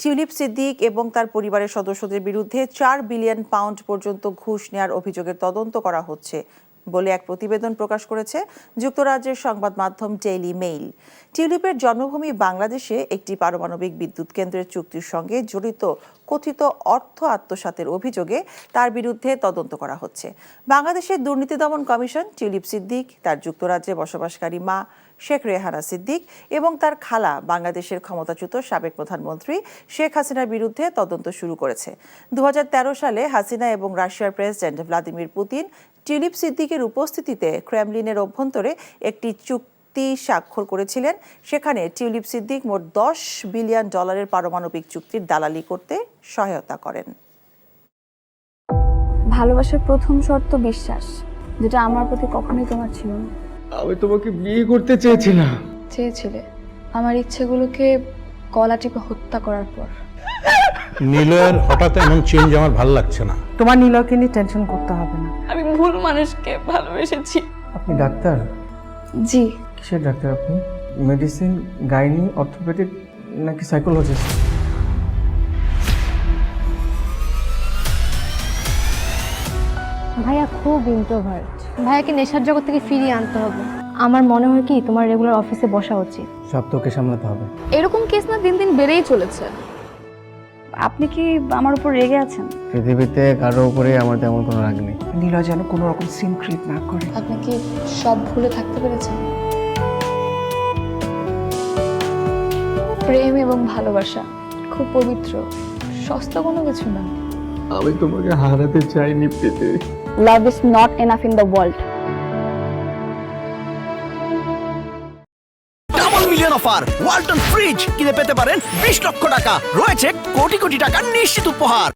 Tulip Siddique এবং তার পরিবারের সদস্যদের বিরুদ্ধে 4 বিলিয়ন পাউন্ড পর্যন্ত ঘুষ নেওয়ার অভিযোগের তদন্ত করা হচ্ছে বলে এক প্রতিবেদন প্রকাশ করেছে যুক্তরাজ্যের সংবাদ মাধ্যম ডেইলি মেইল। টিউলিপের জন্মভূমি বাংলাদেশে একটি পারমাণবিক বিদ্যুৎ কেন্দ্রের চুক্তির সঙ্গে জড়িত কথিত অর্থ আত্মসাতের অভিযোগে তার বিরুদ্ধে তদন্ত করা হচ্ছে। বাংলাদেশের দুর্নীতি দমন কমিশন টিউলিপ সিদ্দিক, তার যুক্তরাজ্যে বসবাসকারী মা শেখ রেহানা সিদ্দিক এবং তার খালা বাংলাদেশের ক্ষমতাচ্যুত সাবেক প্রধানমন্ত্রী শেখ হাসিনার বিরুদ্ধে তদন্ত শুরু করেছে। 2013 সালে হাসিনা এবং রাশিয়ার প্রেসিডেন্ট ভ্লাদিমির পুতিন টিউলিপ সিদ্দিকের উপস্থিতিতে ক্রেমলিনের অভ্যন্তরে একটি চুক্তি স্বাক্ষর করেছিলেন। সেখানে টিউলিপ সিদ্দিক মোট $10 বিলিয়ন পারমাণবিক চুক্তির দালালি করতে সহায়তা করেন। ভালোবাসার প্রথম শর্ত বিশ্বাস, যেটা আমার প্রতি কখনোই তোমার ছিল না। আমি তোমাকে বিয়ে করতে চেয়েছিলাম। চেয়েছিলে আমার ইচ্ছেগুলোকে গলা টিপে হত্যা করার পর। নিলয়ের হঠাৎ এমন চেঞ্জ আমার ভালো লাগছে না। তোমার নিলয়কে নিয়ে টেনশন করতে হবে না। আমি ভুল মানুষকে ভালোবেসেছি। আপনি ডাক্তার? জি। কিসের ডাক্তার আপনি? মেডিসিন, গাইনি, অর্থোপেডিক নাকি সাইকোলজিস্ট? ভাইয়া খুব ইন্ট্রোভার্ট। ভাইয়াকে নেশার জগৎ থেকে ফিরিয়ে আনতে হবে। আমার মনে হয় কি তোমার রেগুলার অফিসে বসা উচিত। সব তোকে সামলাতে হবে। এরকম কেস না দিন দিন বেড়েই চলেছে। আপনি কি আমার উপর রেগে আছেন? পৃথিবীতে কারো উপরে আমার তেমন কোনো রাগ নেই। নিলয় যেন কোনো রকম সিন ক্রিয়েট না করে। আপনি কি সব ভুলে থাকতে পেরেছেন? প্রেম এবং ভালোবাসা খুব পবিত্র, সস্তা কোনো কিছু না। আমি তোমাকে হারাতে চাইনি Preeti. Love is not enough in the world. Double million offer Walton fridge কিনে পেতে পারেন 20 লক্ষ টাকা, রয়েছে কোটি কোটি টাকার নিশ্চিত উপহার।